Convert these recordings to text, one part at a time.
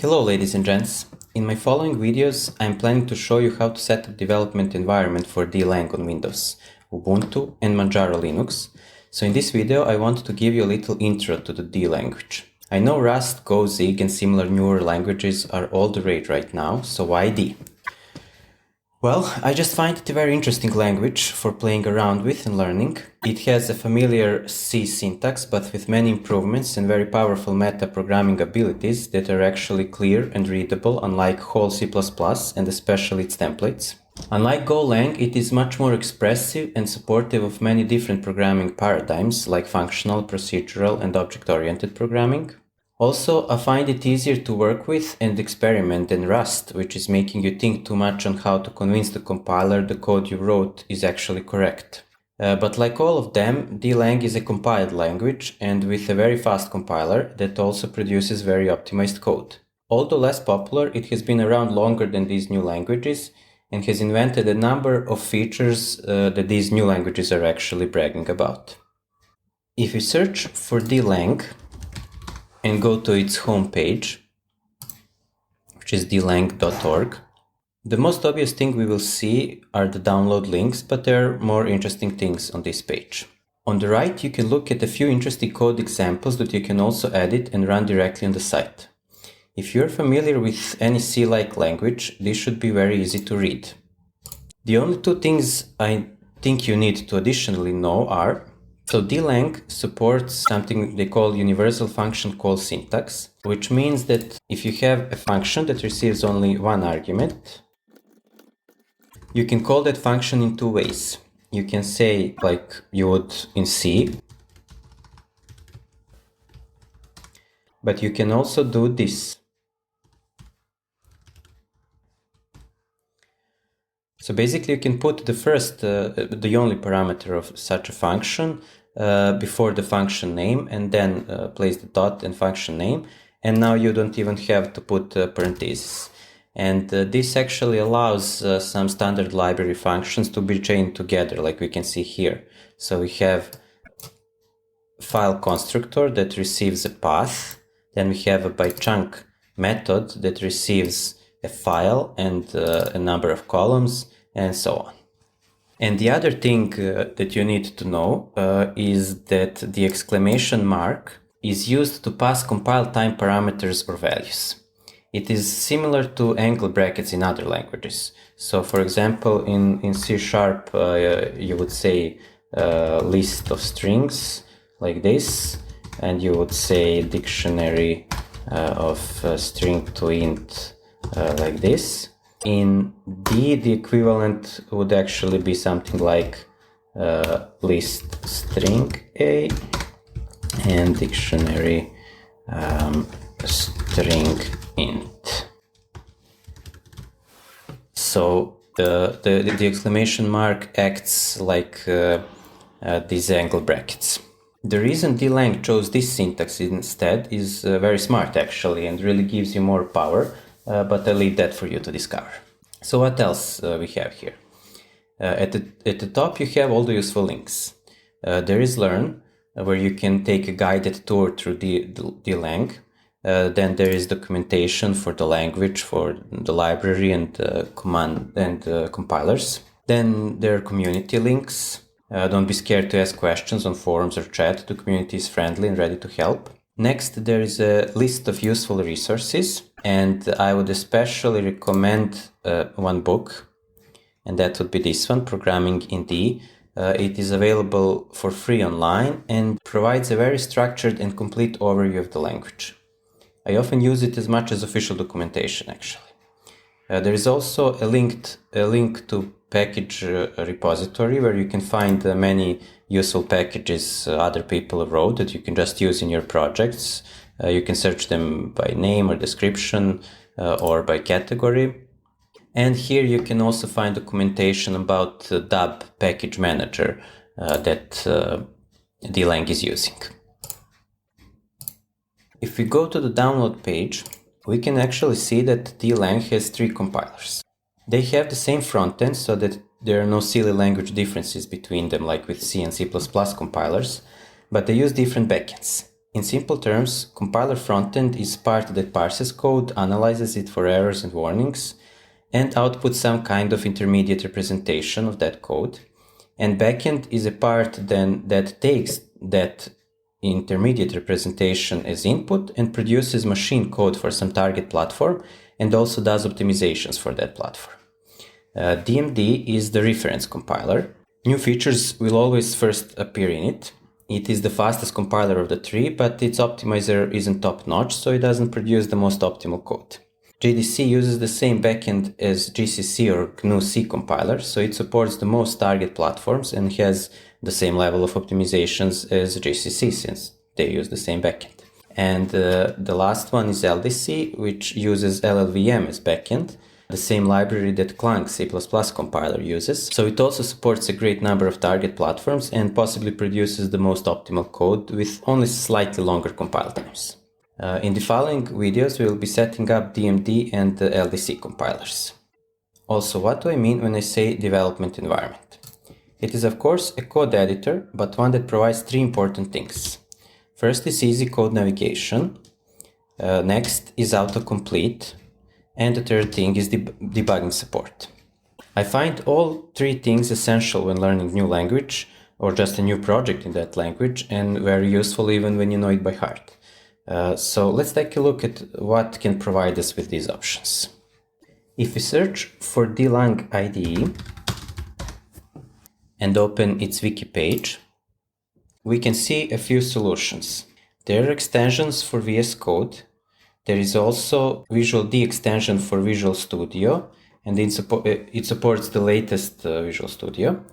Hello ladies and gents. In my following videos, I'm planning to show you how to set up development environment for DLang on Windows, Ubuntu and Manjaro Linux. So in this video, I want to give you a little intro to the D language. I know Rust, Go, Zig and similar newer languages are all the rage right now, so why D? Well, I just find it a very interesting language for playing around with and learning. It has a familiar C syntax, but with many improvements and very powerful meta-programming abilities that are actually clear and readable, unlike whole C++ and especially its templates. Unlike GoLang, it is much more expressive and supportive of many different programming paradigms like functional, procedural, and object-oriented programming. Also, I find it easier to work with and experiment than Rust, which is making you think too much on how to convince the compiler the code you wrote is actually correct. But like all of them, DLang is a compiled language and with a very fast compiler that also produces very optimized code. Although less popular, it has been around longer than these new languages and has invented a number of features that these new languages are actually bragging about. If you search for DLang, and go to its homepage, which is dlang.org. The most obvious thing we will see are the download links, but there are more interesting things on this page. On the right, you can look at a few interesting code examples that you can also edit and run directly on the site. If you're familiar with any C-like language, this should be very easy to read. The only two things I think you need to additionally know are: so DLang supports something they call universal function call syntax, which means that if you have a function that receives only one argument, you can call that function in two ways. You can say like you would in C, but you can also do this. So basically you can put the first, the only parameter of such a function before the function name and then place the dot and function name, and now you don't even have to put parentheses. And this actually allows some standard library functions to be chained together, like we can see here. So we have file constructor that receives a path, then we have a bychunk method that receives a file and a number of columns, and so on. And the other thing that you need to know is that the exclamation mark is used to pass compile time parameters or values. It is similar to angle brackets in other languages. So for example, in C#, you would say list of strings like this, and you would say dictionary of string to int like this. In D, the equivalent would actually be something like list string A and dictionary string int. So the exclamation mark acts like these angle brackets. The reason DLang chose this syntax instead is very smart actually and really gives you more power. But I'll leave that for you to discover. So what else we have here? At the top you have all the useful links. There is Learn, where you can take a guided tour through DLang. Then there is documentation for the language, for the library and command and compilers. Then there are community links. Don't be scared to ask questions on forums or chat. The community is friendly and ready to help. Next, there is a list of useful resources, and I would especially recommend one book, and that would be this one, Programming in D. It is available for free online and provides a very structured and complete overview of the language. I often use it as much as official documentation, actually. There is also a link to package repository where you can find many useful packages other people wrote that you can just use in your projects. You can search them by name or description or by category. And here you can also find documentation about the DAB package manager that DLang is using. If we go to the download page, we can actually see that DLang has three compilers. They have the same frontend so that there are no silly language differences between them like with C and C++ compilers, but they use different backends. In simple terms, compiler frontend is part that parses code, analyzes it for errors and warnings, and outputs some kind of intermediate representation of that code. And backend is a part then that takes that intermediate representation as input and produces machine code for some target platform and also does optimizations for that platform. DMD is the reference compiler. New features will always first appear in it. It is the fastest compiler of the three, but its optimizer isn't top-notch, so it doesn't produce the most optimal code. JDC uses the same backend as GCC or GNU-C compiler, so it supports the most target platforms and has the same level of optimizations as GCC since they use the same backend. And the last one is LDC, which uses LLVM as backend, the same library that Clang C++ compiler uses. So it also supports a great number of target platforms and possibly produces the most optimal code with only slightly longer compile times. In the following videos, we will be setting up DMD and the LDC compilers. Also, what do I mean when I say development environment? It is of course a code editor, but one that provides three important things. First is easy code navigation. Next is autocomplete. And the third thing is debugging support. I find all three things essential when learning new language or just a new project in that language, and very useful even when you know it by heart. So let's take a look at what can provide us with these options. If we search for DLang IDE and open its wiki page, we can see a few solutions. There are extensions for VS Code. There is also Visual D extension for Visual Studio, and it supports the latest Visual Studio.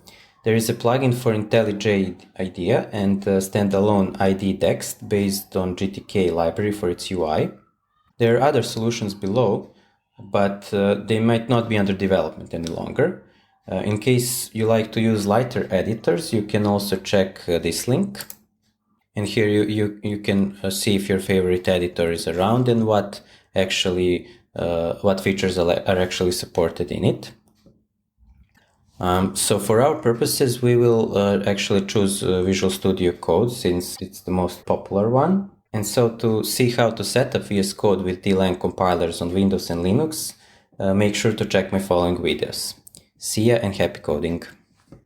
There is a plugin for IntelliJ IDEA and standalone IDE text based on GTK library for its UI. There are other solutions below, but they might not be under development any longer. In case you like to use lighter editors, you can also check this link. And here you can see if your favorite editor is around and what features are actually supported in it. So for our purposes, we will actually choose Visual Studio Code since it's the most popular one. And so to see how to set up VS Code with DLang compilers on Windows and Linux, make sure to check my following videos. See ya and happy coding!